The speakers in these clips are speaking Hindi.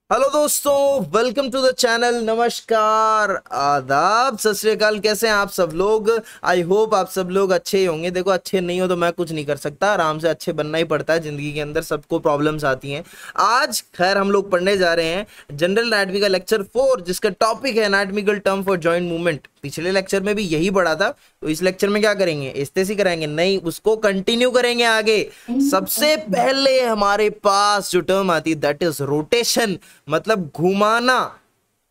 हेलो दोस्तों, वेलकम टू द चैनल। नमस्कार, आदाब, सत श्री अकाल। कैसे हैं आप सब लोग? आई होप आप सब लोग अच्छे ही होंगे। देखो, अच्छे नहीं हो तो मैं कुछ नहीं कर सकता, आराम से अच्छे बनना ही पड़ता है। जिंदगी के अंदर सबको प्रॉब्लम्स आती हैं। आज खैर हम लोग पढ़ने जा रहे हैं जनरल एनाटॉमी का लेक्चर 4, जिसका टॉपिक है anatomical term for joint movement. पिछले लेक्चर में भी यही पढ़ा था, तो इस लेक्चर में क्या करेंगे? एस्थेसी कराएंगे? नहीं, उसको कंटिन्यू करेंगे आगे। सबसे पहले हमारे पास जो टर्म आती है दैट इज रोटेशन, मतलब घुमाना।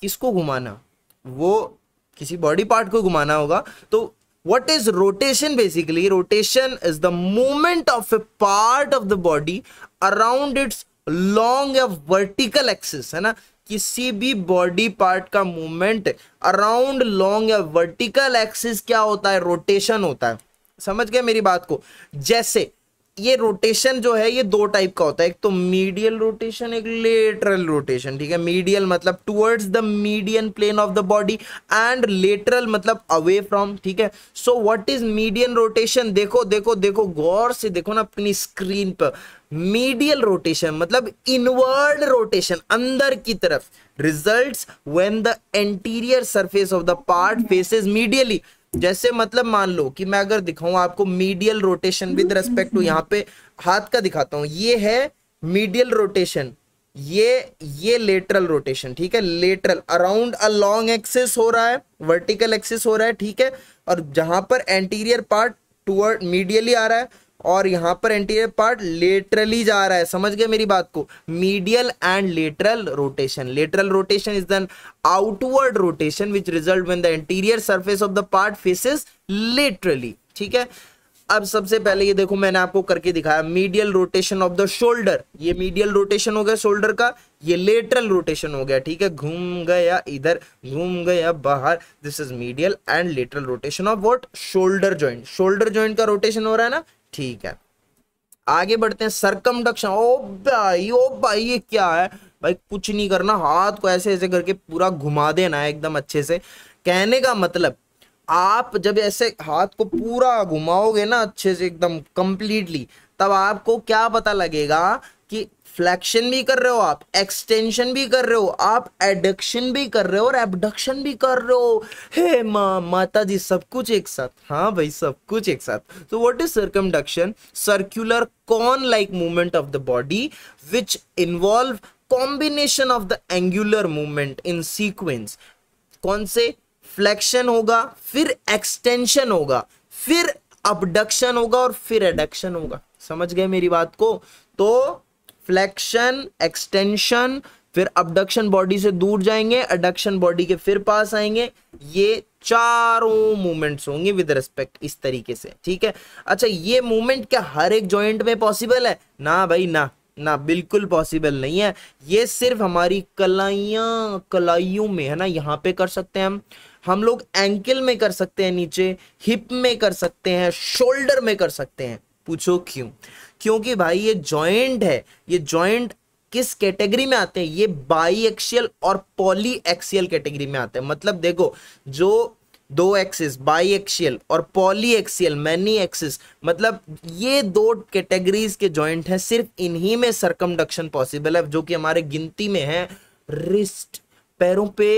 किसको घुमाना? वो किसी बॉडी पार्ट को घुमाना होगा। तो what is rotation? Basically rotation is the movement of A part of the body around its long या वर्टिकल एक्सिस, है ना। किसी भी बॉडी पार्ट का मूवमेंट अराउंड लॉन्ग या वर्टिकल एक्सिस क्या होता है? रोटेशन होता है। समझ गए मेरी बात को? जैसे ये रोटेशन जो है ये दो टाइप का होता है, एक तो मीडियल रोटेशन, एक लेटरल रोटेशन। ठीक है, मीडियल मतलब towards the median plane of the body and lateral मतलब अवे फ्रॉम। ठीक है, so what is median rotation? देखो देखो देखो, गौर से देखो ना अपनी स्क्रीन पर। मीडियल रोटेशन मतलब इनवर्ड रोटेशन, अंदर की तरफ, results when the anterior surface of the part faces medially. जैसे मतलब मान लो कि मैं अगर दिखाऊं आपको medial rotation with respect to, यहां पे हाथ का दिखाता हूं, ये है मीडियल रोटेशन, ये लेटरल रोटेशन। ठीक है, lateral around a long axis हो रहा है, वर्टिकल एक्सिस हो रहा है। ठीक है, और जहां पर एंटीरियर पार्ट टुवर्ड मीडियली आ रहा है और यहां पर एंटीरियर पार्ट लेटरली जा रहा है। समझ गए मेरी बात को? Medial and lateral rotation. Lateral rotation is then outward rotation which result when the anterior surface of the part faces laterally. ठीक है, अब सबसे पहले ये देखो, मैंने आपको करके दिखाया medial rotation of the shoulder. ये मीडियल रोटेशन हो गया शोल्डर का, ये लेटरल रोटेशन हो गया। ठीक है, घूम गया इधर, घूम गया बाहर। This is medial and lateral rotation of what? Shoulder joint. Shoulder joint का रोटेशन हो रहा है ना। ठीक है, आगे बढ़ते हैं। सरकमडक्शन। ओ भाई ये क्या है भाई? कुछ नहीं करना, हाथ को ऐसे ऐसे करके पूरा घुमा देना है एकदम अच्छे से। कहने का मतलब, आप जब ऐसे हाथ को पूरा घुमाओगे ना अच्छे से एकदम कंप्लीटली, तब आपको क्या पता लगेगा कि फ्लेक्शन भी कर रहे हो आप, एक्सटेंशन भी कर रहे हो आप, एडक्शन भी कर रहे हो और एबडक्शन भी कर रहे हो। हे माता जी, सब कुछ एक साथ। हाँ भाई, सब कुछ एक साथ। तो what is circumduction? Circular corn like movement of the body which involve combination of the angular movement in sequence. कौन से? फ्लेक्शन होगा, फिर एक्सटेंशन होगा, फिर अबडक्शन होगा और फिर एडक्शन होगा। समझ गए मेरी बात को? तो फ्लेक्शन, एक्सटेंशन, फिर अबडक्शन बॉडी से दूर जाएंगे, एडक्शन बॉडी के फिर पास आएंगे। ये चारों मूवमेंट्स होंगे विद रिस्पेक्ट इस तरीके से। ठीक है, अच्छा, ये मूवमेंट क्या हर एक जॉइंट में पॉसिबल है? ना भाई ना, ना बिल्कुल पॉसिबल नहीं है। ये सिर्फ हमारी कलाइयों में है ना, यहाँ पे कर सकते हैं हम लोग एंकल में कर सकते हैं, नीचे हिप में कर सकते हैं, शोल्डर में कर सकते हैं। पूछो क्यों? क्योंकि भाई ये जॉइंट है, ये जॉइंट किस कैटेगरी में आते हैं? ये बाई एक्सियल और पॉली एक्सियल कैटेगरी में आते हैं। मतलब देखो, जो दो एक्सिस बाई एक्सियल और पॉली एक्सियल मैनी एक्सिस, मतलब ये दो कैटेगरीज के जॉइंट हैं। सिर्फ इन्हीं में सरकमडक्शन पॉसिबल है, जो कि हमारे गिनती में है रिस्ट, पैरों पे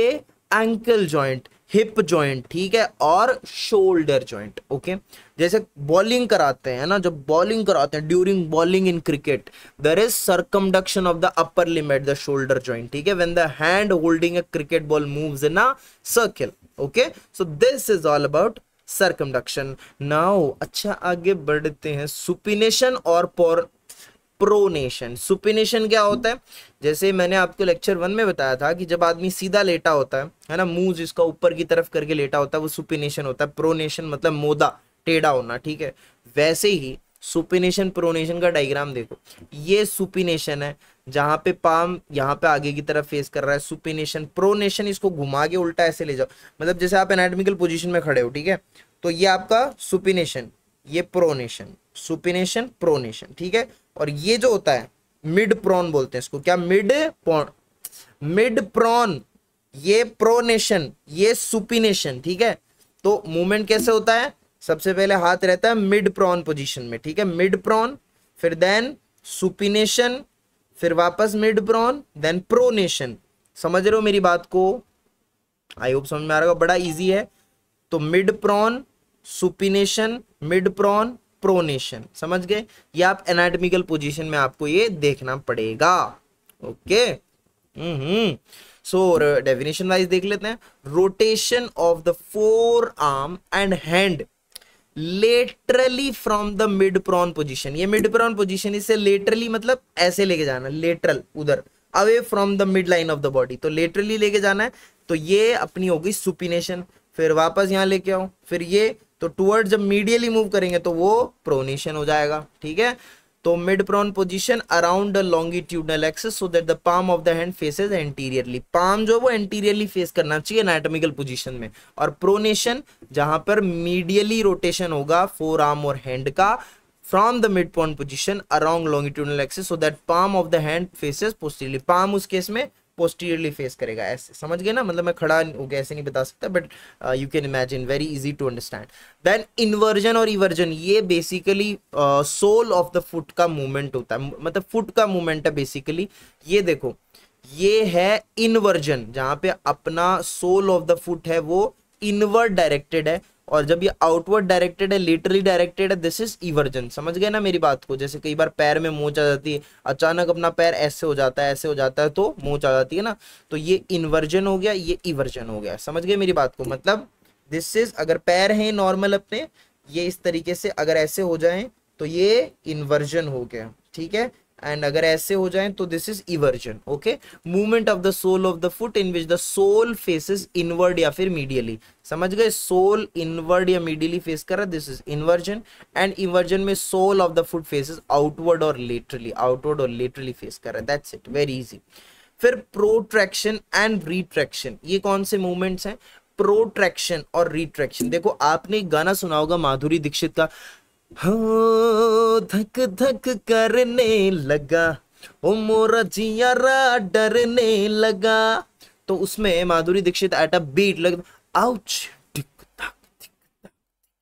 एंकल जॉइंट, हिप जॉइंट, ठीक है, और शोल्डर जॉइंट। ओके, जैसे बॉलिंग कराते हैं ना, जब बॉलिंग कराते हैं during bowling in cricket, there is circumduction of the upper limb at the shoulder joint. ठीक है, when the hand holding a cricket ball moves in a circle. Okay, so this is all about circumduction. Now अच्छा, आगे बढ़ते हैं। सुपिनेशन और प्रोनेशन। सुपिनेशन क्या होता है? जैसे मैंने आपको लेक्चर 1 में बताया था कि जब आदमी सीधा लेटा होता है ना, मुंह जिसका ऊपर की तरफ करके लेटा होता है, वो सुपिनेशन होता है। प्रोनेशन मतलब मोदा, टेढ़ा होना। ठीक है, वैसे ही सुपिनेशन प्रोनेशन का डायग्राम देखो। ये सुपिनेशन है, जहां पे पाम यहाँ पे आगे की तरफ फेस कर रहा है। सुपिनेशन। प्रोनेशन, इसको घुमा के उल्टा ऐसे ले जाओ, मतलब जैसे आप एनाटॉमिकल पोजीशन में खड़े हो। ठीक है, तो ये आपका सुपिनेशन, ये प्रोनेशन। Supination, pronation. ठीक है, और ये जो होता है मिड प्रोन बोलते हैं इसको। क्या? मिड प्रोन, ये प्रोनेशन, ये सुपिनेशन। ठीक है, तो मूवमेंट कैसे होता है? सबसे पहले हाथ रहता है मिड प्रोन पोजीशन में। ठीक है, मिड प्रोन, फिर देन सुपिनेशन, फिर वापस मिड प्रॉन, देन प्रोनेशन। समझ रहे हो मेरी बात को? आई होप समझ में आ रहा होगा, बड़ा इजी है। तो mid prone, supination, mid prone, pronation, समझ गए? ये आप एनाटॉमिकल पोजीशन में आपको ये देखना पड़ेगा। ओके। सो डेफिनेशन वाइज देख लेते हैं। Rotation of the forearm and hand laterally from the mid prone position. ये मिड प्रॉन पोजीशन, इसे लेटरली मतलब ऐसे लेके जाना, लेटरल उधर, away from the midline of the body, तो लेटरली लेके जाना है। तो ये अपनी होगी सुपिनेशन। फिर वापस यहां लेके आओ, फिर ये, तो टुवर्ड जब मीडियली मूव करेंगे तो वो प्रोनेशन हो जाएगा। ठीक है, तो mid prone position around the longitudinal axis so that the palm of the hand faces anteriorly. Palm जो वो एंटीरियरली फेस करना चाहिए एनाटॉमिकल पोजीशन में। और प्रोनेशन जहां पर मीडियली रोटेशन होगा फोर आर्म और हैंड का from the mid prone position around longitudinal axis so that palm of the hand faces posteriorly. Palm उस केस में पोस्टीरियरली फेस करेगा, ऐसे। समझ गए ना? मतलब मैं खड़ा होकर ऐसे नहीं बता सकता, but you can imagine, very easy to understand. Then inversion और इवर्जन, ये basically sole of the foot का मूवमेंट होता है, मतलब फुट का मूवमेंट है बेसिकली। ये देखो, ये है इन्वर्जन, जहां पे अपना सोल ऑफ द फुट है वो इनवर्ड डायरेक्टेड है, और जब ये आउटवर्ड डायरेक्टेड है, लेटरली डायरेक्टेड है, दिस इज इवर्जन। समझ गए ना मेरी बात को? जैसे कई बार पैर में मोच आ जाती है, अचानक अपना पैर ऐसे हो जाता है, ऐसे हो जाता है, तो मोच आ जाती है ना, तो ये इन्वर्जन हो गया, ये इवर्जन हो गया। समझ गए मेरी बात को? मतलब दिस इज, अगर पैर हैं नॉर्मल अपने, ये इस तरीके से अगर ऐसे हो जाए तो ये इन्वर्जन हो गया। ठीक है, एंड अगर ऐसे हो जाए तो this is eversion. Okay, movement of the sole of the foot in which the sole faces inward या फिर मीडियली। समझ गए? सोल इनवर्ड या मीडियली फेस कर रहा है, this is inversion. And inversion में sole of the foot faces outward और लेटरली, आउटवर्ड और लेटरली फेस कर रहा है। That's it, very easy. फिर प्रोट्रैक्शन एंड रिट्रैक्शन, ये कौन से मूवमेंट्स हैं? प्रोट्रैक्शन और रिट्रैक्शन। देखो, आपने एक गाना सुना होगा माधुरी दीक्षित का, हो धक धक करने लगा, ओ मोरा जियारा डरने लगा। तो उसमें Madhuri Dixit at a beat लग, आउच,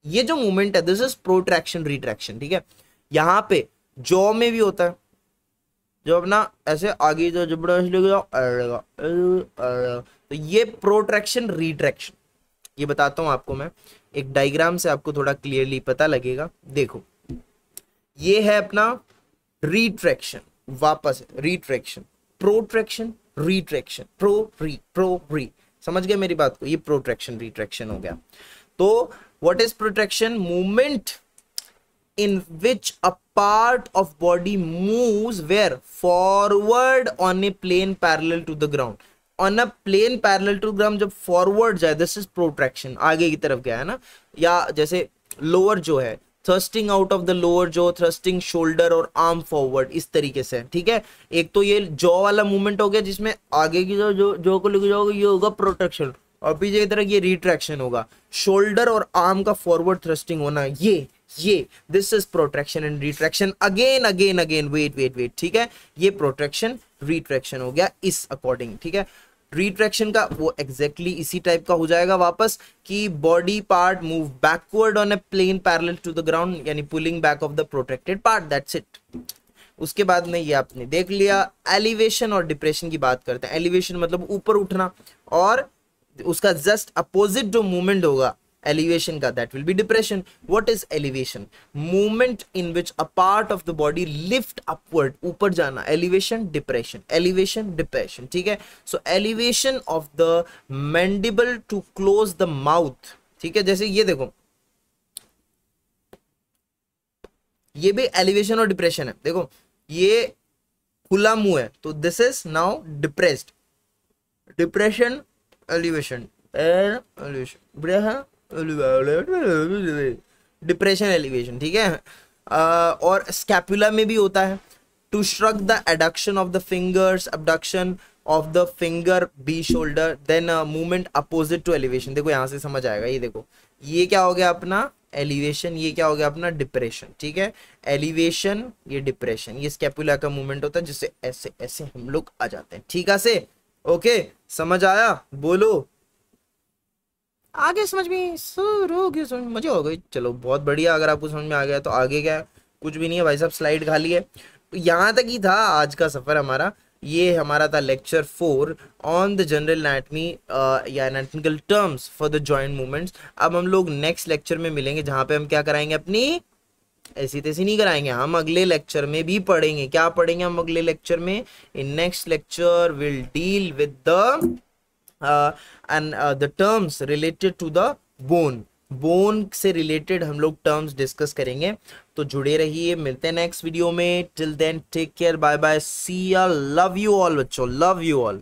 ये जो मूवमेंट है दिस इज प्रोट्रैक्शन रिट्रैक्शन। ठीक है, यहां पे जॉ में भी होता है, जो अपना ऐसे आगे जो जबड़ा लगेगा, तो ये प्रोट्रैक्शन रिट्रैक्शन। ये बताता हूं आपको मैं एक डायग्राम से, आपको थोड़ा क्लियरली पता लगेगा। देखो, ये है अपना रिट्रैक्शन, वापस रिट्रैक्शन, प्रोट्रैक्शन, रिट्रैक्शन, प्रो री। समझ गए मेरी बात को? ये प्रोट्रैक्शन रिट्रैक्शन हो गया। तो what is protraction? Movement in which a part of body moves where forward on a plane parallel to the ground, on a plane parallel to ground जब forward जाए, this is protraction, आगे की तरफ गया है ना। या जैसे lower जो है, thrusting out of the lower jaw, thrusting shoulder और arm forward, इस तरीके से। ठीक है, एक तो ये jaw वाला मूवमेंट हो गया जिसमें आगे की जो को लेके जाओगे, ये होगा प्रोटेक्शन, और पीछे की तरफ ये रिट्रैक्शन होगा। शोल्डर और आर्म का फॉरवर्ड थ्रस्टिंग होना, ये this is protraction and retraction. Again wait. ठीक है, ये प्रोट्रैक्शन रिट्रैक्शन हो गया इस अकॉर्डिंग। ठीक है, रिट्रैक्शन का वो एग्जैक्टली इसी टाइप का हो जाएगा वापस, कि body part move backward on a plane parallel to the ground, यानी pulling back of the protected part, that's it. उसके बाद में ये आपने देख लिया। एलिवेशन और डिप्रेशन की बात करते हैं। एलिवेशन मतलब ऊपर उठना, और उसका जस्ट अपोजिट जो मूवमेंट होगा एलिवेशन का, that will be depression. What is elevation? Movement in which a part of the body lift upward, ऊपर जाना, एलिवेशन डिप्रेशन, एलिवेशन डिप्रेशन। ठीक है, so elevation of the mandible to close the mouth. ठीक है, जैसे ये देखो, ये भी एलिवेशन और डिप्रेशन है। देखो, ये खुला मुंह है, तो this is now depressed, depression, elevation, depression, elevation. ठीक है, और स्कैपुला में भी होता है, to shrug the adduction of the fingers, abduction of the finger B shoulder, then movement opposite to elevation. देखो यहां से समझ आएगा, ये देखो, ये क्या हो गया अपना एलिवेशन, ये क्या हो गया अपना डिप्रेशन। ठीक है, एलिवेशन, ये डिप्रेशन, ये स्कैपुला का मूवमेंट होता है, जिससे ऐसे ऐसे हम लोग आ जाते हैं। ठीक है से, ओके, समझ आया? बोलो आगे समझ में शुरू हो गया, समझ मजे हो गई। चलो बहुत बढ़िया, अगर आपको समझ में आ गया तो आगे क्या, कुछ भी नहीं है भाई साहब, स्लाइड खाली है। यहाँ तक ही था आज का सफर हमारा। ये हमारा था lecture 4 on the general anatomy या anatomical terms for the joint movements. अब हम लोग नेक्स्ट लेक्चर में मिलेंगे जहां पे हम क्या कराएंगे, अपनी ऐसी तैसी नहीं कराएंगे, हम अगले लेक्चर में भी पढ़ेंगे। क्या पढ़ेंगे हम अगले लेक्चर में? In next lecture will deal with the and the terms related to the bone. Bone से रिलेटेड हम लोग टर्म्स डिस्कस करेंगे। तो जुड़े रहिए, मिलते हैं नेक्स्ट वीडियो में। Till then take care, bye bye, see ya, love you all बच्चों, लव यू ऑल।